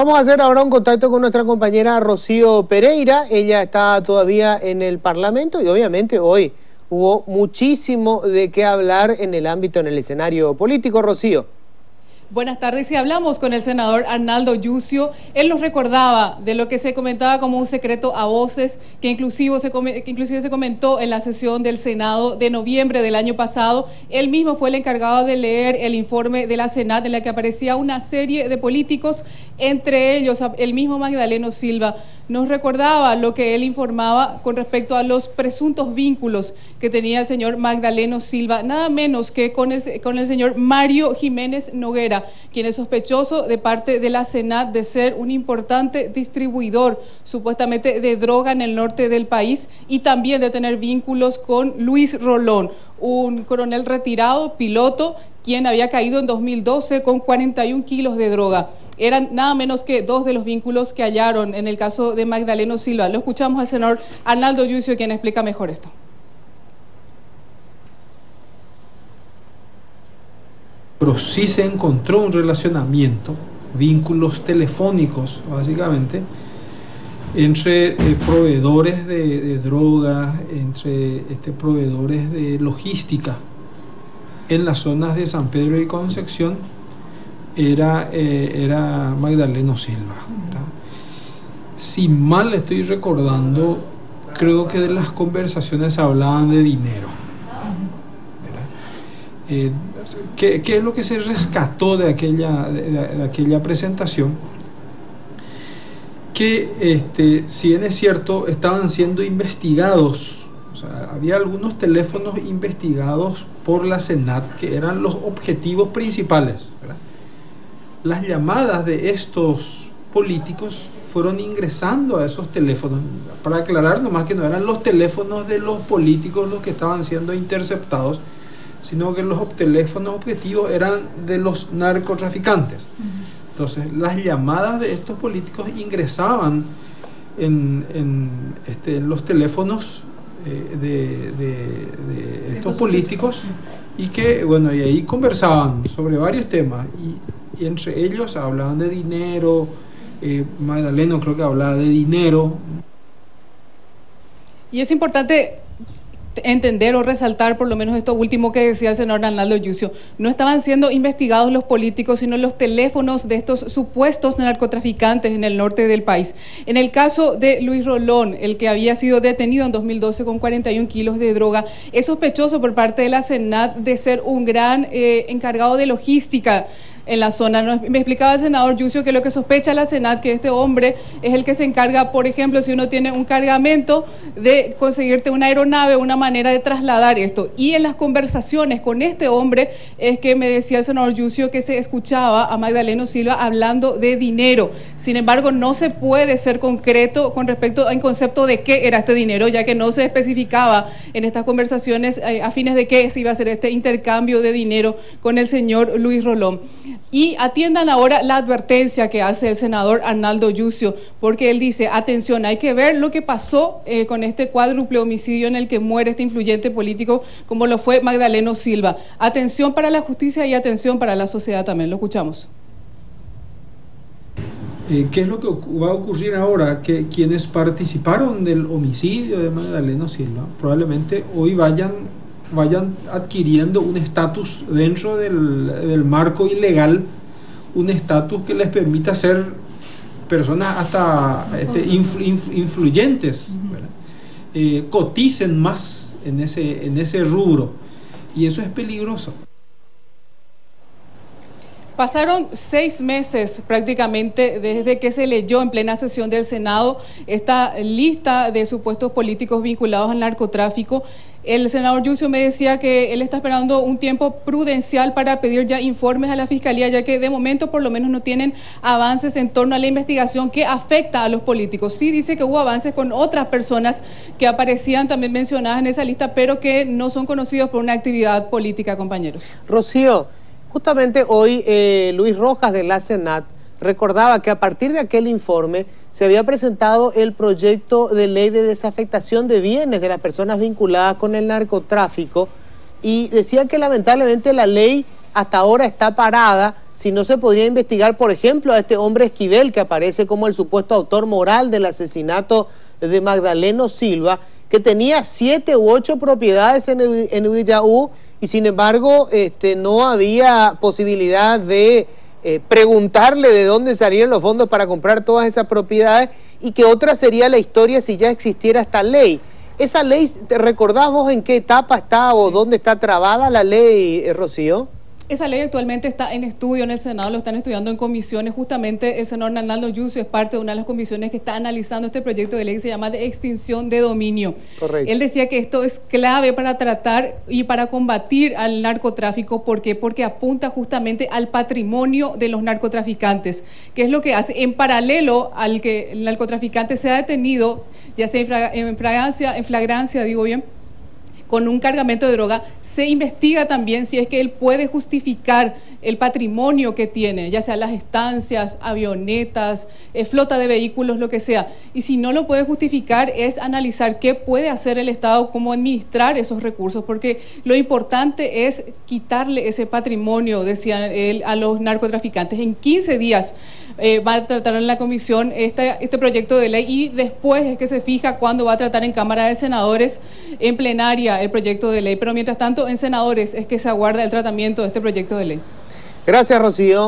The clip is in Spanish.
Vamos a hacer ahora un contacto con nuestra compañera Rocío Pereira. Ella está todavía en el Parlamento y obviamente hoy hubo muchísimo de qué hablar en el ámbito, en el escenario político. Rocío. Buenas tardes. Si hablamos con el senador Arnaldo Yucio, él nos recordaba de lo que se comentaba como un secreto a voces, que inclusive se comentó en la sesión del Senado de noviembre del año pasado. Él mismo fue el encargado de leer el informe de la Senat en la que aparecía una serie de políticos, entre ellos el mismo Magdaleno Silva. Nos recordaba lo que él informaba con respecto a los presuntos vínculos que tenía el señor Magdaleno Silva, nada menos que con el señor Mario Jiménez Noguera, quien es sospechoso de parte de la Senat de ser un importante distribuidor supuestamente de droga en el norte del país y también de tener vínculos con Luis Rolón, un coronel retirado, piloto, quien había caído en 2012 con 41 kilos de droga. Eran nada menos que dos de los vínculos que hallaron en el caso de Magdaleno Silva. Lo escuchamos al senador Arnaldo Yucio, quien explica mejor esto. Pero sí se encontró un relacionamiento, vínculos telefónicos básicamente, entre proveedores de droga, entre proveedores de logística en las zonas de San Pedro y Concepción. Era Magdaleno Silva, ¿verdad? Si mal estoy recordando, creo que de las conversaciones hablaban de dinero, ¿verdad? ¿Qué es lo que se rescató de aquella presentación? Que si bien es cierto, estaban siendo investigados, o sea, había algunos teléfonos investigados por la Senat que eran los objetivos principales, ¿verdad? Las llamadas de estos políticos fueron ingresando a esos teléfonos, para aclarar nomás que no eran los teléfonos de los políticos los que estaban siendo interceptados, sino que los teléfonos objetivos eran de los narcotraficantes. Entonces las llamadas de estos políticos ingresaban en los teléfonos de estos políticos y que, bueno, y ahí conversaban sobre varios temas y entre ellos hablaban de dinero. Magdaleno creo que hablaba de dinero. Y es importante entender o resaltar por lo menos esto último que decía el senador Arnaldo Yucio. No estaban siendo investigados los políticos, sino los teléfonos de estos supuestos narcotraficantes en el norte del país. En el caso de Luis Rolón, el que había sido detenido en 2012 con 41 kilos de droga, es sospechoso por parte de la Senat de ser un gran encargado de logística en la zona. Me explicaba el senador Yucio que lo que sospecha la Senat, que este hombre es el que se encarga, por ejemplo, si uno tiene un cargamento, de conseguirte una aeronave, una manera de trasladar esto. Y en las conversaciones con este hombre es que me decía el senador Yucio que se escuchaba a Magdaleno Silva hablando de dinero. Sin embargo, no se puede ser concreto con respecto al concepto de qué era este dinero, ya que no se especificaba en estas conversaciones a fines de qué se iba a hacer este intercambio de dinero con el señor Luis Rolón. Y atiendan ahora la advertencia que hace el senador Arnaldo Yucio, porque él dice, atención, hay que ver lo que pasó con este cuádruple homicidio en el que muere este influyente político como lo fue Magdaleno Silva. Atención para la justicia y atención para la sociedad también. Lo escuchamos. ¿Qué es lo que va a ocurrir ahora? Que quienes participaron del homicidio de Magdaleno Silva probablemente hoy vayan adquiriendo un estatus dentro del marco ilegal, un estatus que les permita ser personas hasta influyentes, ¿verdad? Coticen más en ese rubro, y eso es peligroso. Pasaron 6 meses prácticamente desde que se leyó en plena sesión del Senado esta lista de supuestos políticos vinculados al narcotráfico. El senador Yucio me decía que él está esperando un tiempo prudencial para pedir ya informes a la Fiscalía, ya que de momento por lo menos no tienen avances en torno a la investigación que afecta a los políticos. Sí dice que hubo avances con otras personas que aparecían también mencionadas en esa lista, pero que no son conocidos por una actividad política, compañeros. Rocío, justamente hoy Luis Rojas de la Senat recordaba que a partir de aquel informe se había presentado el proyecto de ley de desafectación de bienes de las personas vinculadas con el narcotráfico y decía que lamentablemente la ley hasta ahora está parada si no se podría investigar, por ejemplo, a este hombre Esquivel, que aparece como el supuesto autor moral del asesinato de Magdaleno Silva, que tenía 7 u 8 propiedades en Ubiyaú, y sin embargo no había posibilidad de preguntarle de dónde salían los fondos para comprar todas esas propiedades, y que otra sería la historia si ya existiera esta ley. ¿Esa ley, te recordás vos en qué etapa está o dónde está trabada la ley, Rocío? Esa ley actualmente está en estudio en el Senado, lo están estudiando en comisiones. Justamente el senador Arnaldo Yucio es parte de una de las comisiones que está analizando este proyecto de ley que se llama de extinción de dominio. Correcto. Él decía que esto es clave para tratar y para combatir al narcotráfico. ¿Por qué? Porque apunta justamente al patrimonio de los narcotraficantes, que es lo que hace en paralelo al que el narcotraficante sea detenido, ya sea en flagrancia, digo bien, con un cargamento de droga, se investiga también si es que él puede justificar el patrimonio que tiene, ya sea las estancias, avionetas, flota de vehículos, lo que sea. Y si no lo puede justificar, es analizar qué puede hacer el Estado, cómo administrar esos recursos, porque lo importante es quitarle ese patrimonio, decían él, a los narcotraficantes. En 15 días va a tratar en la comisión este proyecto de ley, y después es que se fija cuándo va a tratar en Cámara de Senadores, en plenaria, el proyecto de ley. Pero mientras tanto, en senadores es que se aguarda el tratamiento de este proyecto de ley. Gracias, Rocío.